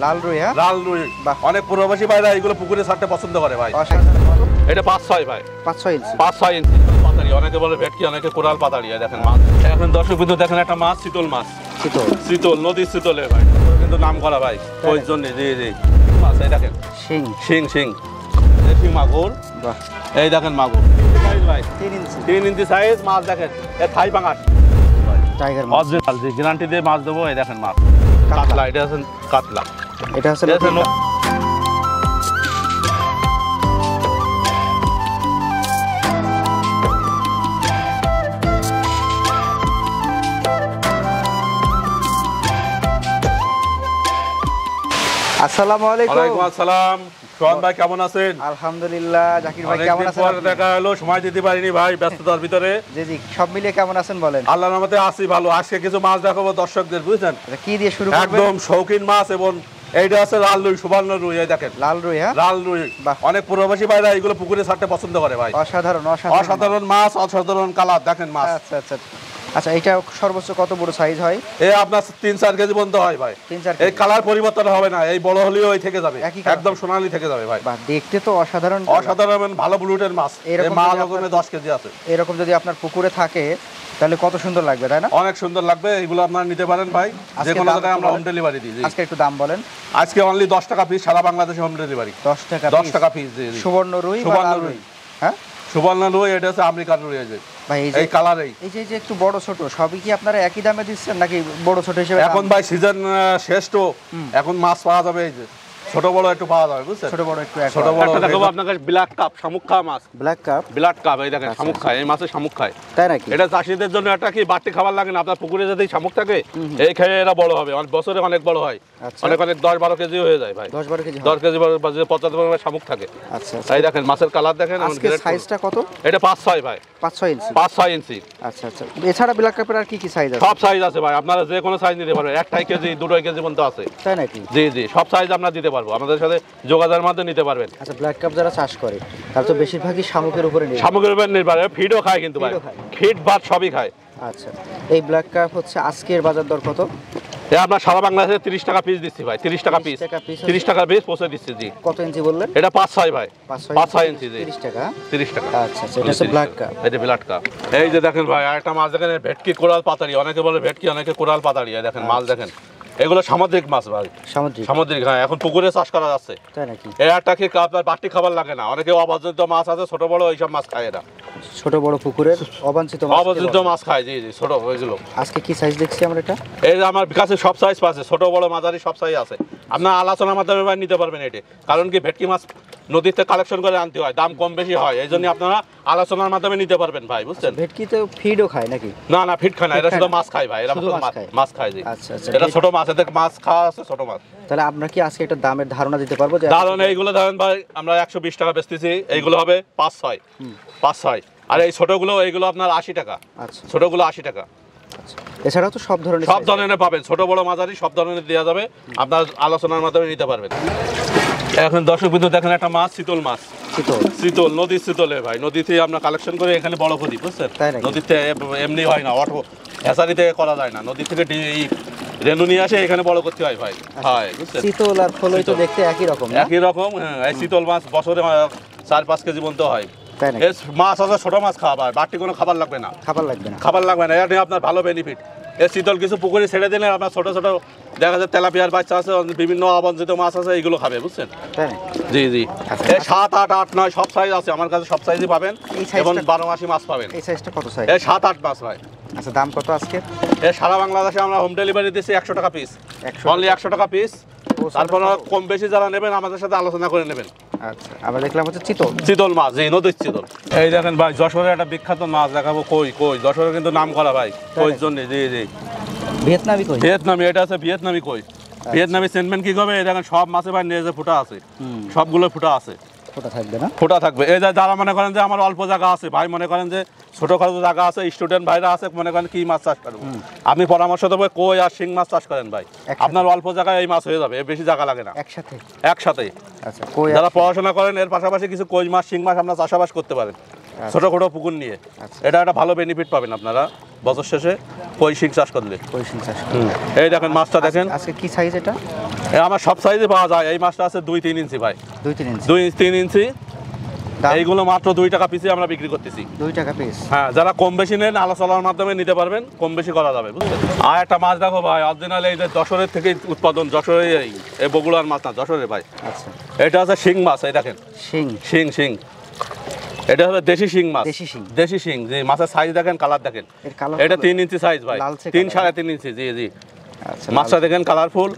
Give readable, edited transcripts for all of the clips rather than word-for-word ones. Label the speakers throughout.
Speaker 1: লাল রুই, হ্যাঁ
Speaker 2: লাল রুই। অনেক প্রবাসী ভাইরা এগুলো পুকুরে ছাড়তে পছন্দ করে ভাই। এটা 5-6 ভাই,
Speaker 1: 5-6 ইঞ্চি,
Speaker 2: 5-6 ইঞ্চি পাতাড়ি, অনেকে বলে ভেটকি, অনেকে কোরাল পাতাড়ি। দেখেন মাছ, এখন দর্শক কিন্তু দেখেন একটা মাছ, চিতল মাছ, চিতল নদীর চিতলে ভাই, কিন্তু নাম করা ভাই ওই জন্য। জি জি মাছ, এই দেখেন
Speaker 1: শিং
Speaker 2: শিং শিং দেশি মাগুর। এই দেখেন মাগুর ভাই 3 ইঞ্চি সাইজ মাছ। দেখেন এ থাই পাঙাশ
Speaker 1: টাইগার মাছ,
Speaker 2: অরিজিনাল, জি গ্যারান্টি দিয়ে মাছ দেবো। এই দেখেন মাছ কাতলা, এটা আছে কাতলা,
Speaker 1: এটা আছে আসসালামু আলাইকুম।
Speaker 2: ওয়ালাইকুম আসসালাম। সোহান ভাই কেমন আছেন?
Speaker 1: আলহামদুলিল্লাহ। জাকির ভাই কেমন আছেন?
Speaker 2: পরে দেখা হলো, সময় দিতে পারিনি ভাই, ব্যস্ততার ভিতরে।
Speaker 1: জি জি, সব মিলিয়ে কেমন আছেন বলেন?
Speaker 2: আল্লাহর রহমতে আছি ভালো। আজকে কিছু মাছ দেখাবো দর্শকদের, বুঝছেন?
Speaker 1: কি দিয়ে শুরু করবেন?
Speaker 2: একদম শৌখিন মাছ, এবং এইটা আছে লাল রুই, সুবর্ণ রুই। এই দেখেন
Speaker 1: লাল রুই, হ্যাঁ
Speaker 2: লাল রুই। অনেক প্রবাসী ভাইরা এগুলো পুকুরে ছাড়তে পছন্দ করে ভাই।
Speaker 1: অসাধারণ
Speaker 2: অসাধারণ মাছ, অসাধারণ কালার। দেখেন মাছ।
Speaker 1: আচ্ছা আচ্ছা আচ্ছা, এটা সর্বোচ্চ কত বড় সাইজ হয়?
Speaker 2: এই আপনার 3-4 কেজি পর্যন্ত হয় ভাই।
Speaker 1: 3-4
Speaker 2: এই কালার পরিবর্তন হবে না, এই বড় হলেও ওই থেকে যাবে, একদম সোনালী থেকে যাবে ভাই।
Speaker 1: বাহ, দেখতে তো অসাধারণ
Speaker 2: অসাধারণ ভালো ব্লুটের মাছ। এই মাছ ওজনে 10 কেজি আছে।
Speaker 1: এরকম যদি আপনার পুকুরে থাকে তাহলে কত সুন্দর লাগবে, তাই না?
Speaker 2: অনেক সুন্দর লাগবে। এগুলো আপনারা নিতে পারেন ভাই, যে কোনো জায়গায় আমরা হোম ডেলিভারি দিই।
Speaker 1: আজকে একটু দাম বলেন।
Speaker 2: আজকে অনলি 10 টাকা পিস, সারা বাংলাদেশে হোম ডেলিভারি। 10 টাকা পিস।
Speaker 1: সুবর্ণ রুই,
Speaker 2: সুবর্ণ রুই,
Speaker 1: হ্যাঁ
Speaker 2: সুবর্ণ রুই। এটা হচ্ছে আমেরিকান রুই।
Speaker 1: ভাই এই কালার, এই যে একটু বড় ছোট সবই কি আপনারা একই দামে দিচ্ছেন নাকি বড় ছোট হিসেবে?
Speaker 2: এখন ভাই সিজন শেষ তো, এখন মাছ পাওয়া যাবে, এই যে ছোট বড় একটু পাওয়া যাবে, বুঝছেন? ছোট বড় দেখাবো আপনাকে। ব্ল্যাক কাপ, শামুক খাওয়া মাছ। ব্ল্যাক কাপ, এই দেখেন শামুক খায়। এই মাছে শামুক খায়, তাই নাকি? এটা চাষীদের জন্য একটা কি বাড়তি খাবার লাগে না। আপনার পুকুরে যদি শামুক থাকে, এই খেয়ে এরা বড় হবে, বছরে অনেক বড় হয়, অনেক 10-12 কেজি হয়ে যায় ভাই। 10-12 কেজি 75 শামুক থাকে। আচ্ছা, তাই দেখেন মাছের কালার দেখেন।
Speaker 1: আজকে সাইজটা কত?
Speaker 2: এটা 5-6 ভাই,
Speaker 1: 5-6 ইঞ্চি,
Speaker 2: 5-6 ইঞ্চি।
Speaker 1: আচ্ছা আচ্ছা, এছাড়া ব্ল্যাক কাপের আর কি কি সাইজ আছে?
Speaker 2: সব সাইজ আছে ভাই, আপনারা যে কোনো সাইজ নিতে পারবেন। 1 কেজি 2 কেজি পর্যন্ত আছে, তাই নাকি? জি জি, সব সাইজ আমরা দিতে পারবো, আমাদের সাথে যোগাযোগের মাধ্যমে নিতে পারবেন।
Speaker 1: আচ্ছা, ব্ল্যাক কাপ যারা চাষ করে তারা তো বেশিরভাগই শামুকের উপরে নির্ভর,
Speaker 2: শামুকের উপরে নির্ভর। ফিডও খায় কিন্তু ভাই, ফিড ভাত সবই খায়।
Speaker 1: আচ্ছা, এই ব্ল্যাক কাপ হচ্ছে আজকের বাজার দর কত?
Speaker 2: আমরা সারা বাংলাদেশে 30 টাকা পিস দিচ্ছি ভাই। 30 টাকা পিস, 30 টাকা পিস পৌঁছে দিচ্ছি। জি,
Speaker 1: কত ইঞ্চি বললেন?
Speaker 2: এটা 5-6 ভাই, 5-6 ইঞ্চি।
Speaker 1: 30 টাকা,
Speaker 2: 30 টাকা।
Speaker 1: আচ্ছা আচ্ছা, এটা হচ্ছে ব্ল্যাক কাপ।
Speaker 2: এটা ব্ল্যাক কাপ। এই যে দেখেন ভাই, আরেকটা মাছ দেখেন, ভেটকি কোরাল পাতাড়ি। অনেকে বলে ভেটকি, অনেকে কোরাল পাতাড়ি। দেখেন মাছ দেখেন, এগুলো সামুদ্রিক মাছ ভাই। সামুদ্রিক, হ্যাঁ, এখন পুকুরে চাষ করা যাচ্ছে, তাই নাকি? এটা কি আপনার বাড়তি খাবার লাগে না। অনেকে অবাঞ্ছিত মাছ আছে, ছোট বড় এইসব মাছ খায় এরা।
Speaker 1: ছোট বড় পুকুরের অবাঞ্ছিত
Speaker 2: মাছ খায়। জি জি, ছোট ওইগুলো।
Speaker 1: আজকে কি সাইজ দেখছি আমরা? এটা
Speaker 2: এই যে আমার কাছে সব সাইজ পাচ্ছে, ছোট বড় মাঝারি সব সাইজ আছে। আপনার আলোচনার মাধ্যমে ভাই নিতে পারবেন এটা। কারণ কি, ভেটকি মাছ নদীতে কালেকশন করে আনতে হয়, দাম কম বেশি হয়, এই জন্য আপনারা আলোচনার মাধ্যমে নিতে পারবেন ভাই, বুঝছেন?
Speaker 1: ভেটকি তো ফিডও খায় নাকি?
Speaker 2: না না, ফিড খায় না, এটা শুধু মাছ খায় ভাই। এরা মাছ খায়। জি, আচ্ছা আচ্ছা, এটা ছোট মাছ, এদের মাছ খাওয়া আছে, ছোট মাছ।
Speaker 1: তাহলে আমরা কি আজকে একটা দামের ধারণা দিতে পারবো?
Speaker 2: ধারণা এইগুলো ধরেন ভাই, আমরা 120 টাকা বেচতেছি, এইগুলো হবে 5-6। আর এই ছোটগুলো, এইগুলো আপনার 80 টাকা। আচ্ছা, ছোটগুলো 80 টাকা।
Speaker 1: এছাড়াও তো সব ধরনের
Speaker 2: পাবেন, ছোট বড় মাঝারি সব ধরনের দেওয়া যাবে, আপনার আলোচনার মাধ্যমে নিতে পারবেন। এখন দর্শক বিন্দু দেখেন একটা মাছ, চিতল মাছ, চিতল নদীর চিতলে ভাই। নদীতে আমরা কালেকশন করে এখানে বড় করি, বুঝছেন? নদীতে এমনি হয় না, অটো হেসারিতে করা যায় না, নদী থেকে রেনু নিয়ে আসে এখানে বড় করতে হয় ভাই। হয়, বুঝছেন?
Speaker 1: চিতল আর ফলই তো দেখতে একই রকম।
Speaker 2: হ্যাঁ, এই চিতল মাছ বছরে 4-5 কেজি পর্যন্ত হয়। মাছ আছে, ছোট মাছ খাওয়া হয়, বাড়তি কোনো খাবার লাগবে না। এটা আপনার ভালো বেনিফিট। এই শীতল কিছু পুকুরে ছেড়ে দিলে আপনার ছোট ছোট দেখা যায় তেলাপিয়ার বাচ্চা আছে, বিভিন্ন অবাঞ্ছিত মাছ আছে, এইগুলো খাবে, বুঝছেন? জি জি, 7, 8, 8, 9 সব সাইজ আছে আমার কাছে, সব সাইজই পাবেন, এবং 12 মাসি মাছ পাবেন।
Speaker 1: এই সাইজটা কত সাইজ?
Speaker 2: 7-8 মাছ ভাই।
Speaker 1: আচ্ছা, দাম কত আজকে?
Speaker 2: সারা বাংলাদেশে আমরা হোম ডেলিভারি দিচ্ছি 100 টাকা পিস, অনলি 100 টাকা পিস। তারপর কম বেশি যারা নেবেন আমাদের সাথে আলোচনা করে নেবেন।
Speaker 1: আচ্ছা, আমরা দেখলাম হচ্ছে
Speaker 2: চিতল মাছ। জি, নদীর চিতল। এই দেখেন ভাই, যশোরের একটা বিখ্যাত মাছ দেখাবো। কই যশোরের কিন্তু নাম করা ভাই, কইর জন্য। জি জি, ভিয়েতনামি। এটা আছে ভিয়েতনামি কই। ভিয়েতনামি সেন্টমেন্ট কি হবে, এই দেখেন সব মাছে ভাই নেজে ফুটা আছে, সবগুলো ফুটা আছে। ফোটা থাকবে। এই যে যারা মনে করেন যে আমার অল্প জায়গা আছে ভাই, মনে করেন যে ছোটখাটো জায়গা আছে, স্টুডেন্ট ভাইরা আছে, মনে করেন কি মাছ চাষ করবো, আমি পরামর্শ দেবো কই আর শিং মাছ চাষ করেন ভাই। আপনার অল্প জায়গায় এই মাছ হয়ে যাবে, বেশি জায়গা লাগে না, একসাথে। যারা পড়াশোনা করেন এর পাশাপাশি কিছু কই মাছ, শিং মাছ আপনার চাষাবাস করতে পারেন। ছোট ছোট পুকুর নিয়ে।
Speaker 1: আচ্ছা।
Speaker 2: এটা একটা ভালো বেনিফিট পাবেন আপনারা বছর শেষে কই শিং চাষ করলে।
Speaker 1: কই শিং চাষ
Speaker 2: এই দেখেন মাছটা দেখেন।
Speaker 1: আজকে কি সাইজ এটা?
Speaker 2: আমার সব সাইজে পাওয়া যায়। এই মাছটা আছে 2-3 ইঞ্চি ভাই।
Speaker 1: 2-3 ইঞ্চি।
Speaker 2: 2-3 ইঞ্চি। এইগুলো মাত্র 2 টাকা পিসে আমরা বিক্রি করতেছি।
Speaker 1: 2 টাকা পিস।
Speaker 2: হ্যাঁ, যারা কম বেশি নেন আলোচনার মাধ্যমে নিতে পারবেন, কম বেশি করা যাবে বুঝলেন। আর একটা মাছ দেখো ভাই, অরিজিনাল এই যে যশোরের থেকে উৎপাদন, যশোরে এই বগুড়ার মাছ না, যশোরে ভাই।
Speaker 1: আচ্ছা।
Speaker 2: এটা আছে শিং মাছ, এই দেখেন
Speaker 1: শিং।
Speaker 2: শিং শিং এটা হলো দেশি শিং মাছ।
Speaker 1: দেশি শিং।
Speaker 2: দেশি শিং। যে মাছের সাইজ দেখেন, কালার দেখেন। এটা 3 ইঞ্চি সাইজ ভাই। 3-3.5 ইঞ্চি। জি জি।
Speaker 1: আচ্ছা।
Speaker 2: মাছটা দেখেন কালারফুল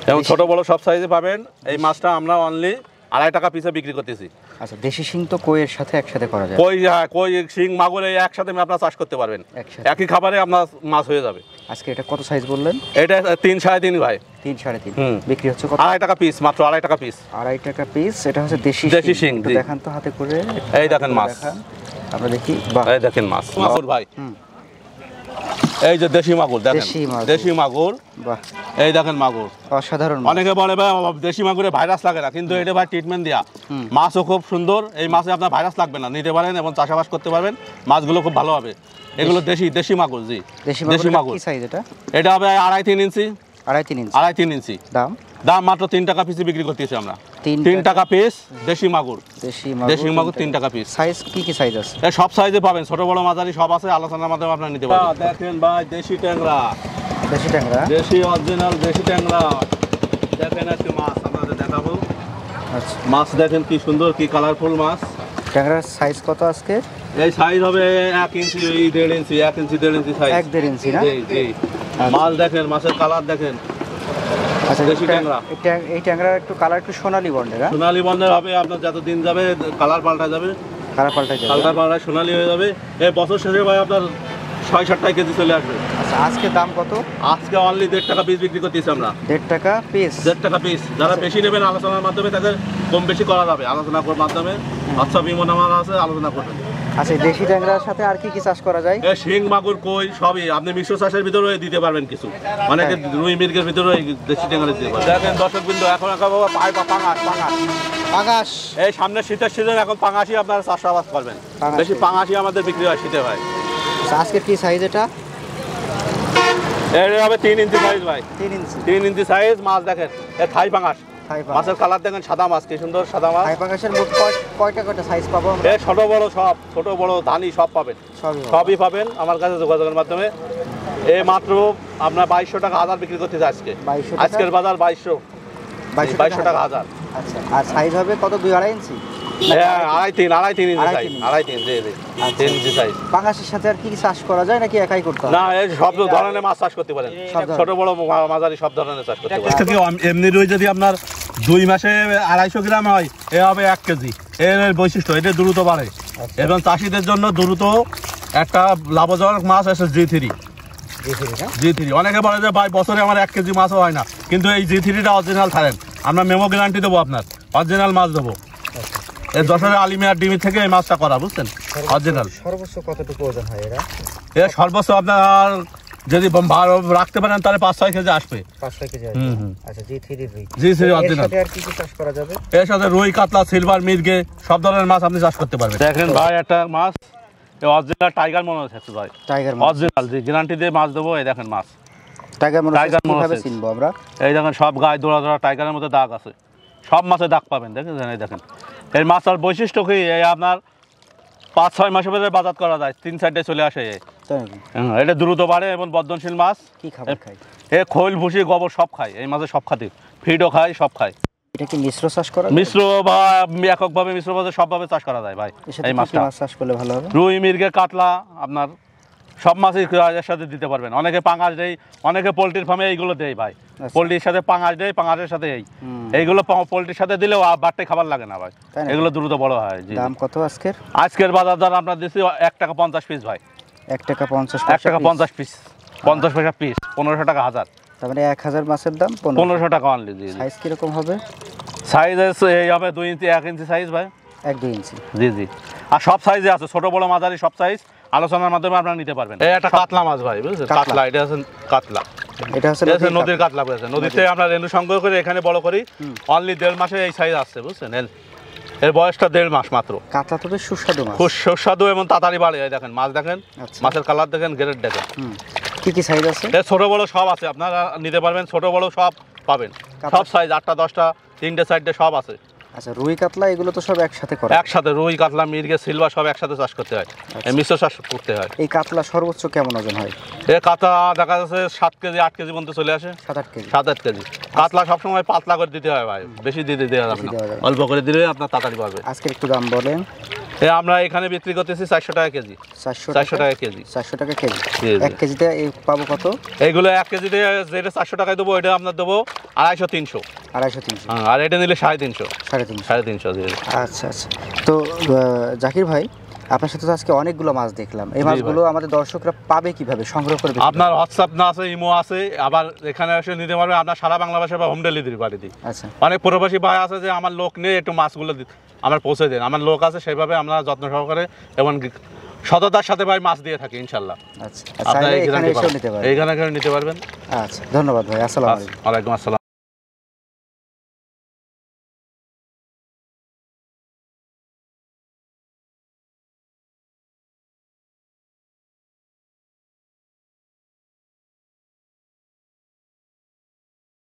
Speaker 2: এবং ছোট বড় সব সাইজে পাবেন। এই মাছটা আমরা অনলি 2.5 টাকা পিসে বিক্রি করতেছি।
Speaker 1: আচ্ছা, দেশি শিং তো কইয়ের সাথে একসাথে করা যায়?
Speaker 2: কই, হ্যাঁ, কই শিং মাগুর এই একসাথে আপনারা চাষ করতে পারবেন। একই খাবারে আপনার মাছ হয়ে যাবে।
Speaker 1: আজকে এটা কত সাইজ বললেন? এটা
Speaker 2: 3-3.5 ভাই।
Speaker 1: 3-3.5 বিক্রি হচ্ছে কত?
Speaker 2: 2.5 টাকা পিস, মাত্র 2.5 টাকা পিস।
Speaker 1: 2.5 টাকা পিস। এটা হচ্ছে দেশি শিং। দেখান তো হাতে করে।
Speaker 2: এই দেখেন মাছ,
Speaker 1: আমরা দেখি। বাহ,
Speaker 2: এই দেখেন মাছ। মাগুর ভাই, এই যে দেশি মাগুর দেখেন। দেশি মাগুর। বাহ, এই দেখেন মাগুর
Speaker 1: অসাধারণ।
Speaker 2: অনেকে বলে ভাই দেশি মাগুরে ভাইরাস লাগে না, কিন্তু এটা ভাই ট্রিটমেন্ট দেয়া। মাছও খুব সুন্দর। এই মাছে আপনার ভাইরাস লাগবে না, নিতে পারেন এবং চাষাবাদ করতে পারবেন। মাছগুলো খুব ভালো হবে। এগুলো দেশি মাগুর। জি, দেশি মাগুর।
Speaker 1: কি সাইজ এটা?
Speaker 2: এটা হবে 2.5-3 ইঞ্চি।
Speaker 1: 2.5-3
Speaker 2: ইঞ্চি।
Speaker 1: দাম
Speaker 2: মাত্র 3 টাকা পিসে বিক্রি করতেছি আমরা। 3 টাকা পিস দেশি মাগুর। দেশি মাগুর 3 টাকা পিস।
Speaker 1: সাইজ কি সাইজ আছে?
Speaker 2: সব সাইজে পাবেন, ছোট বড় মাঝারি সব আছে। আলোচনার মাধ্যমে আপনারা নিতে পারবেন। দেখেন ভাই, দেশি ট্যাংরা।
Speaker 1: দেশি ট্যাংরা,
Speaker 2: দেশি অরিজিনাল দেশি ট্যাংরা। দেখেন আজকে মাছ আপনাদের দেখাবো।
Speaker 1: আচ্ছা,
Speaker 2: মাছ দেখেন কি সুন্দর, কি কালারফুল মাছ।
Speaker 1: ট্যাংরার সাইজ কত আজকে?
Speaker 2: এই সাইজ হবে 1 ইঞ্চি, 1.5 ইঞ্চি, 1 ইঞ্চি 1.5 ইঞ্চি সাইজ।
Speaker 1: 1-1.5 ইঞ্চি না?
Speaker 2: জি জি। মাছ দেখেন, মাছের কালার দেখেন।
Speaker 1: আচ্ছা,
Speaker 2: দেশি ট্যাংরা।
Speaker 1: এই ট্যাংরার একটু কালার একটু সোনালী বর্ণের।
Speaker 2: সোনালী বর্ণের হবে। আপনার যত দিন যাবে কালার পাল্টা যাবে।
Speaker 1: কালার পাল্টা
Speaker 2: সোনালী হয়ে যাবে। এই বছর শেষে ভাই আপনার 6-7 কেজি চলে আসবে।
Speaker 1: আচ্ছা, আজকে দাম কত?
Speaker 2: আজকে অনলি 1.5 টাকা পিস বিক্রি করতেছি আমরা।
Speaker 1: 1.5 টাকা পিস।
Speaker 2: 1.5 টাকা পিস। যারা বেশি নেবেন আলোচনার মাধ্যমে তাদের কম বেশি করা যাবে। আলোচনার মাধ্যমে আচ্ছা বিমন আমার আছে, আলোচনা করবেন।
Speaker 1: আচ্ছা, দেশি ট্যাংরার সাথে আর কি কি চাষ করা যায়?
Speaker 2: শিং মাগুর কই সবই আপনি মিশ্র চাষের ভিতরে দিতে পারবেন কিছু। অনেকে রুই মৃগের ভিতরে দেশি ট্যাংরা দিতে পারবেন। দেখেন দর্শক বিন্দু, এখন পাঙাশ। এই সামনে শীতের সিজন, এখন পাঙাশই আপনারা চাষাবাদ করবেন। বেশি পাঙাশই আমাদের বিক্রি হয় শীতে ভাই।
Speaker 1: আজকে কি সাইজ এটা?
Speaker 2: এটা হবে 3 ইঞ্চি সাইজ ভাই। 3 ইঞ্চি সাইজ মাছ দেখেন। এ থাই পাঙাশ। মাছের কালার দেখেন, সাদা মাছ, কি সুন্দর সাদা মাছ।
Speaker 1: থাই পাঙাশের মোট কয়টা সাইজ পাবো আমরা?
Speaker 2: এ ছোট বড় ধানি সব পাবেন। সবই পাবেন আমার কাছে যোগাযোগের মাধ্যমে। এই মাত্র আপনার 2200 টাকা হাজার বিক্রি করতে আজকে। আজকের বাজার 2200 টাকা হাজার।
Speaker 1: আচ্ছা, আর সাইজ হবে কত? 2-2.5 ইঞ্চি?
Speaker 2: হ্যাঁ, 2.5-3 ইঞ্চি সাইজ। 2.5-3 জি জি। 3 ইঞ্চি সাইজ।
Speaker 1: পাঙাশের সাথে আর কি চাষ করা যায় নাকি একাই করতে হয়?
Speaker 2: না, এই সব ধরনের মাছ চাষ করতে পারেন। ছোট বড় মাঝারি সব ধরনের চাষ করতে পারেন। এমনি রুই যদি আপনার 2 মাসে 250 গ্রাম হয়, এ হবে 1 কেজি। এর বৈশিষ্ট্য এটা দ্রুত বাড়ে এবং চাষিদের জন্য দ্রুত একটা লাভজনক মাছ আছে G3। অনেকে বলে যে ভাই বছরে আমার 1 কেজি মাছও হয় না, কিন্তু এই G3টা অরিজিনাল ছাড়েন, আমরা মেমো গ্যারান্টি দেবো, আপনার অরিজিনাল মাছ দেবো। এই যশোরের আলিমিয়ার ডিমি থেকে এই মাছটা করা, বুঝছেন, অরিজিনাল।
Speaker 1: সর্বোচ্চ কতটুকু ওজন হয় এরা?
Speaker 2: এর সর্বোচ্চ আপনার যদি ভালো রাখতে পারেন তাহলে 5-6 কেজি আসবে।
Speaker 1: 5-6 কেজি। আচ্ছা,
Speaker 2: G3 অরিজিনাল।
Speaker 1: আর কি কি চাষ করা যাবে?
Speaker 2: এর সাথে রুই, কাতলা, সিলভার, মির্গে সব ধরনের মাছ আপনি চাষ করতে পারবেন। দেখেন ভাই, একটা মাছ অরিজিনাল টাইগার মনে হচ্ছে ভাই।
Speaker 1: টাইগার
Speaker 2: অরিজিনাল, জি, গ্যারান্টি দিয়ে মাছ দেবো। এই দেখেন মাছ
Speaker 1: টাইগার কিভাবে চিনবো আমরা?
Speaker 2: এই দেখেন সব গায়ে দোড়া টাইগারের মধ্যে দাগ আছে। সব মাছে দাগ পাবেন। দেখেন, এই দেখেন এই মাছটার বৈশিষ্ট্য কি, এই আপনার 5-6 মাসের ভিতরে বাজার করা যায়, 3 সাইডে চলে আসে। এটা দ্রুত বাড়ে এবং বর্ধনশীল মাছ।
Speaker 1: কি খাবার খায়?
Speaker 2: এ খৈল, ভুসি, গোবর সব খায়। এই মাছে সব খাতে ফিডও খায়, সব খায়।
Speaker 1: এটা কি মিশ্র চাষ করা?
Speaker 2: মিশ্র বা এককভাবে, মিশ্রভাবে সবভাবে চাষ করা যায় ভাই। এই মাছটা
Speaker 1: চাষ করলে ভালো হবে।
Speaker 2: রুই, মির্গে, কাতলা আপনার সব মাছই এর সাথে দিতে পারবেন। অনেকে পাঙাশ দেয়, অনেকে পোলট্রির ফার্মে এইগুলো দেয় ভাই। পোলট্রির সাথে পাঙাশ দেয়, পাঙাশের সাথে এইগুলো পোলট্রির সাথে দিলেও বাড়তে খাবার লাগে না ভাই। এগুলো দ্রুত বড় হয়।
Speaker 1: দাম কত আজকের?
Speaker 2: আজকের বাজার দর আপনার দিচ্ছি 1 টাকা 50 পিস ভাই।
Speaker 1: 1 টাকা 50
Speaker 2: পিস। 50 পয়সা পিস। 1500 টাকা হাজার।
Speaker 1: তার মানে 1000 মাছের দাম
Speaker 2: 1500 টাকা অনলি।
Speaker 1: সাইজ কিরকম হবে?
Speaker 2: সাইজ এই হবে 2 ইঞ্চি, 1 ইঞ্চি সাইজ ভাই।
Speaker 1: 1-2 ইঞ্চি।
Speaker 2: জি জি। আর সব সাইজে আছে, ছোট বড় মাঝারি সব সাইজ আলোচনার মাধ্যমে আপনারা নিতে পারবেন। এই একটা কাতলা মাছ ভাই, বুঝছেন, কাতলা। এটা আছে কাতলা।
Speaker 1: এটা হচ্ছে
Speaker 2: নদীর কাতলা। নদীতে আমরা রেণু সংগ্রহ করে এখানে বড় করি। অনলি 1.5 মাসে এই সাইজ আসছে, বুঝছেন। এর বয়সটা 1.5 মাস মাত্র।
Speaker 1: কাতলা তো বেশ সুস্বাদু মাছ।
Speaker 2: খুব সুস্বাদু এবং তাড়াতাড়ি বাড়ে। এই দেখেন মাছ দেখেন,
Speaker 1: আচ্ছা।
Speaker 2: মাছের কালার দেখেন, গ্রেড দেখেন।
Speaker 1: কি কি সাইজ আছে?
Speaker 2: এর ছোট বড় সব আছে, আপনারা নিতে পারবেন, ছোট বড় সব পাবেন, সব সাইজ 8টা 10টা 3টে 4টে সব আছে।
Speaker 1: আচ্ছা, রুই কাতলা এগুলো তো সব একসাথে করে?
Speaker 2: একসাথে রুই কাতলা মির্গে সিলভার সব একসাথে চাষ করতে হয়, এই মিশ্র চাষ করতে হয়।
Speaker 1: এই কাতলা সর্বোচ্চ কেমন ওজন হয়?
Speaker 2: এ কাতলা দেখা যাচ্ছে 7 কেজি 8 কেজি পর্যন্ত চলে আসে।
Speaker 1: 7-8 কেজি?
Speaker 2: 7-8 কেজি। কাতলা সবসময় পাতলা করে দিতে হয় ভাই, বেশি দিতে দেওয়া যাবে না, অল্প করে দিলে আপনার তাড়াতাড়ি পারবে।
Speaker 1: আজকে একটু দাম বলেন।
Speaker 2: আমরা এখানে বিক্রি করতেছি 400 টাকা কেজি। 400 টাকা কেজি।
Speaker 1: 400 টাকা কেজি।
Speaker 2: জি, জি।
Speaker 1: 1 কেজিতে পাবো কত?
Speaker 2: এইগুলো 1 কেজিতে যেটা 400 টাকায় দেবো ওইটা আপনার দেবো 250-300।
Speaker 1: 250-300?
Speaker 2: হ্যাঁ, আর এটা নিলে 350।
Speaker 1: 350?
Speaker 2: 350 জি।
Speaker 1: আচ্ছা আচ্ছা। তো জাকির ভাই, আপনার সাথে তো আজকে অনেকগুলো মাছ দেখলাম। এই
Speaker 2: জি
Speaker 1: মাছগুলো আমাদের দর্শকরা পাবে কিভাবে, সংগ্রহ করবে কিভাবে?
Speaker 2: আপনার হোয়াটসঅ্যাপ না আছে, ইমো আছে, আবার এখানে এসে নিতে পারবে। আপনার সারা বাংলাদেশে বা হোম ডেলিভারি বাড়ি দিই।
Speaker 1: আচ্ছা।
Speaker 2: অনেক প্রবাসী ভাই আছে যে আমার লোক নিয়ে একটু মাছগুলো আমার পৌঁছে দেন, আমার লোক আছে, সেভাবে আমরা যত্ন সহকারে এবং সততার সাথে ভাই মাছ দিয়ে থাকি ইনশাল্লাহ।
Speaker 1: আচ্ছা,
Speaker 2: আপনারা
Speaker 1: এখানে এসেও নিতে পারবেন?
Speaker 2: এইখানে নিতে পারবেন।
Speaker 1: আচ্ছা, ধন্যবাদ ভাই। আসসালামু আলাইকুম।
Speaker 2: ওয়ালাইকুম আসসালাম।